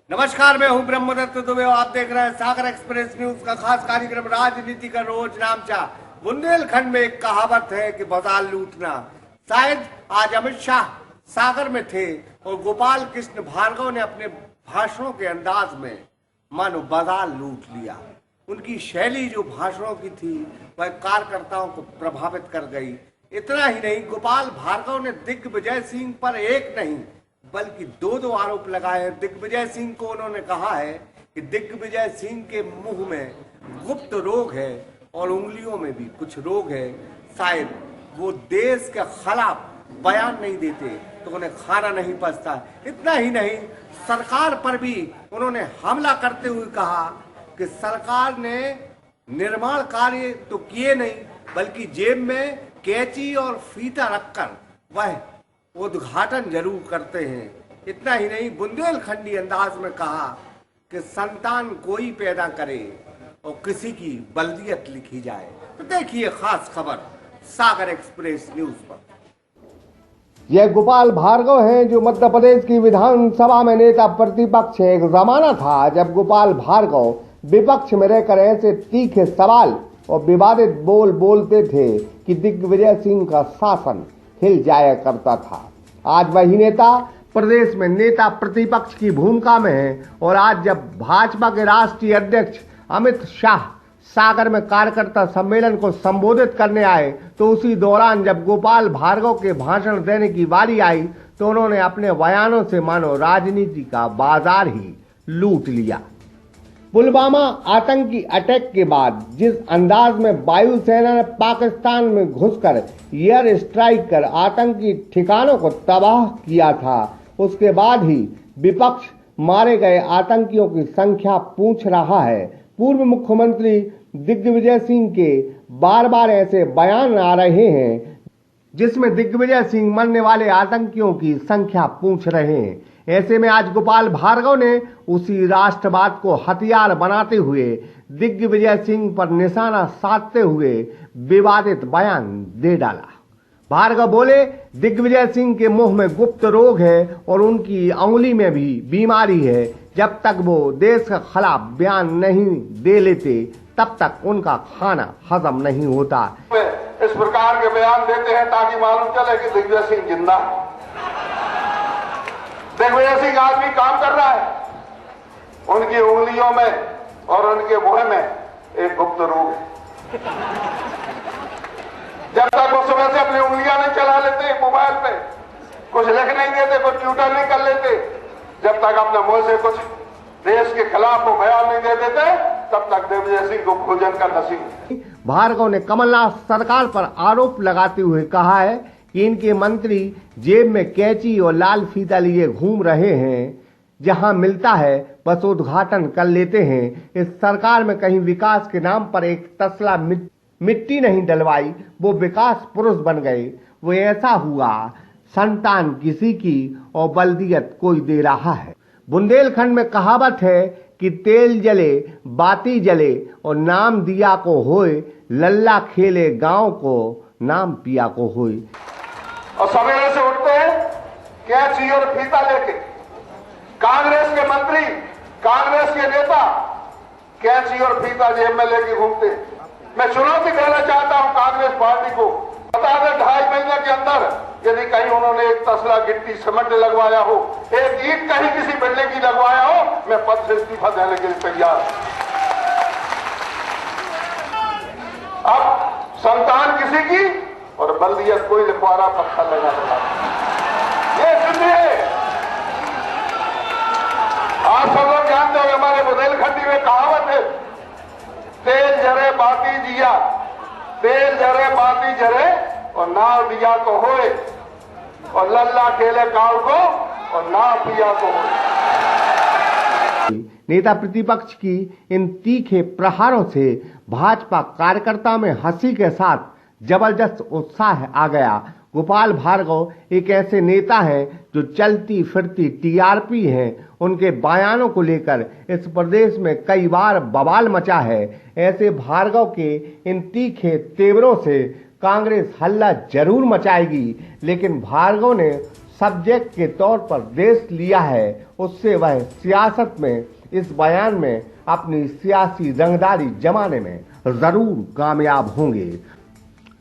नमस्कार, मैं हूं ब्रह्मदत्त दुबे और आप देख रहे हैं सागर एक्सप्रेस न्यूज का खास कार्यक्रम राजनीति का रोज नामचा। बुंदेलखंड में एक कहावत है कि बाजार लूटना। शायद आज अमित शाह सागर में थे और गोपाल कृष्ण भार्गव ने अपने भाषणों के अंदाज में मानो बाजार लूट लिया। उनकी शैली जो भाषणों की थी वह कार्यकर्ताओं को प्रभावित कर गई। इतना ही नहीं, गोपाल भार्गव ने दिग्विजय सिंह पर एक नहीं बल्कि दो आरोप लगाए हैं। दिग्विजय सिंह को उन्होंने कहा है कि दिग्विजय सिंह के मुंह में गुप्त रोग है और उंगलियों में भी कुछ रोग है। शायद वो देश के खिलाफ बयान नहीं देते तो उन्हें खाना नहीं पचता। इतना ही नहीं, सरकार पर भी उन्होंने हमला करते हुए कहा कि सरकार ने निर्माण कार्य तो किए नहीं बल्कि जेब में कैंची और फीता रखकर वह उद्घाटन जरूर करते हैं। इतना ही नहीं, बुंदेलखंडी अंदाज में कहा कि संतान कोई पैदा करे और किसी की बल्दियत लिखी जाए। तो देखिए खास खबर सागर एक्सप्रेस न्यूज पर। यह गोपाल भार्गव हैं जो मध्य प्रदेश की विधानसभा में नेता प्रतिपक्ष है। एक जमाना था जब गोपाल भार्गव विपक्ष में रहकर ऐसे तीखे सवाल और विवादित बोल बोलते थे कि दिग्विजय सिंह का शासन हिल जाया करता था। आज वही नेता प्रदेश में नेता प्रतिपक्ष की भूमिका में है और आज जब भाजपा के राष्ट्रीय अध्यक्ष अमित शाह सागर में कार्यकर्ता सम्मेलन को संबोधित करने आए तो उसी दौरान जब गोपाल भार्गव के भाषण देने की बारी आई तो उन्होंने अपने बयानों से मानो राजनीति का बाजार ही लूट लिया। पुलवामा आतंकी अटैक के बाद जिस अंदाज में वायुसेना ने पाकिस्तान में घुसकर एयर स्ट्राइक कर आतंकी ठिकानों को तबाह किया था, उसके बाद ही विपक्ष मारे गए आतंकियों की संख्या पूछ रहा है। पूर्व मुख्यमंत्री दिग्विजय सिंह के बार बार ऐसे बयान आ रहे हैं जिसमें दिग्विजय सिंह मरने वाले आतंकियों की संख्या पूछ रहे हैं। ऐसे में आज गोपाल भार्गव ने उसी राष्ट्रवाद को हथियार बनाते हुए दिग्विजय सिंह पर निशाना साधते हुए विवादित बयान दे डाला। भार्गव बोले, दिग्विजय सिंह के मुंह में गुप्त रोग है और उनकी उंगली में भी बीमारी है। जब तक वो देश के खिलाफ बयान नहीं दे लेते तब तक उनका खाना हजम नहीं होता। इस प्रकार के बयान देते हैं ताकि मालूम चले कि दिग्विजय सिंह जिंदा है। दिग्विजय सिंह आदमी काम कर रहा है, उनकी उंगलियों में और उनके मुंह में एक गुप्त रोग है। जब तक वो सुबह से अपनी उंगलियां नहीं चला लेते मोबाइल पे, कुछ लिख नहीं देते, कुछ ट्यूटर नहीं कर लेते, जब तक अपने मुंह से कुछ देश के खिलाफ वो बयान नहीं दे देते तब तक दिग्विजय सिंह को भोजन का नसीब नहीं। भार्गव ने कमलनाथ सरकार पर आरोप लगाते हुए कहा है कि इनके मंत्री जेब में कैंची और लाल फीता लिए घूम रहे हैं, जहां मिलता है बस उद्घाटन कर लेते हैं। इस सरकार में कहीं विकास के नाम पर एक तसला मिट्टी नहीं डलवाई, वो विकास पुरुष बन गए। वो ऐसा हुआ संतान किसी की और बल्दियत कोई दे रहा है। बुंदेलखंड में कहावत है कि तेल जले बाती जले और नाम दिया को होए, लल्ला खेले गांव को नाम पिया को होए। और सवेरे से उठते हैं कैंची और फीता लेके, कांग्रेस के मंत्री, कांग्रेस के नेता कैंची और फीता जेब में लेके घूमते हैं। मैं चुनौती देना चाहता हूं कांग्रेस पार्टी को, बता दें 2.5 महीने के अंदर यदि कहीं उन्होंने एक तसला गिट्टी सीमेंट लगवाया हो, एक ईंट कहीं किसी बिल्डिंग की लगवाया हो, मैं पद से इस्तीफा देने के लिए तैयार। अब संतान किसी की और बल्दियत कोई लिखवारा पत्थर लगा रहा है। ये स्थिति है। आप सब लोग जानते हो हमारे बुंदेलखंडी में कहावत है, तेल जरे बाती जिया, तेल जरे बाती जरे और नाव दिया को होए, और लल्ला खेले गांव को और नाव पिया को होए। नेता प्रतिपक्ष की इन तीखे प्रहारों से भाजपा कार्यकर्ताओं में हंसी के साथ जबरदस्त उत्साह आ गया। गोपाल भार्गव एक ऐसे नेता हैं जो चलती फिरती टीआरपी हैं। उनके बयानों को लेकर इस प्रदेश में कई बार बवाल मचा है। ऐसे भार्गव के इन तीखे तेवरों से कांग्रेस हल्ला जरूर मचाएगी, लेकिन भार्गव ने सब्जेक्ट के तौर पर देश लिया है, उससे वह सियासत में इस बयान में अपनी सियासी रंगदारी जमाने में जरूर कामयाब होंगे।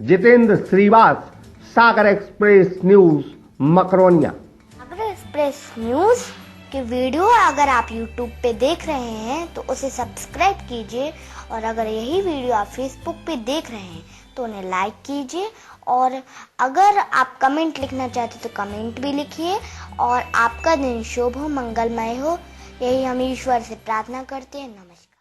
जितेंद्र श्रीवास, सागर एक्सप्रेस न्यूज, मकरोनिया। सागर एक्सप्रेस न्यूज की वीडियो अगर आप YouTube पे देख रहे हैं तो उसे सब्सक्राइब कीजिए, और अगर यही वीडियो आप Facebook पे देख रहे हैं तो उन्हें लाइक कीजिए, और अगर आप कमेंट लिखना चाहते तो कमेंट भी लिखिए। और आपका दिन शुभ हो, मंगलमय हो, यही हम ईश्वर से प्रार्थना करते हैं। नमस्कार।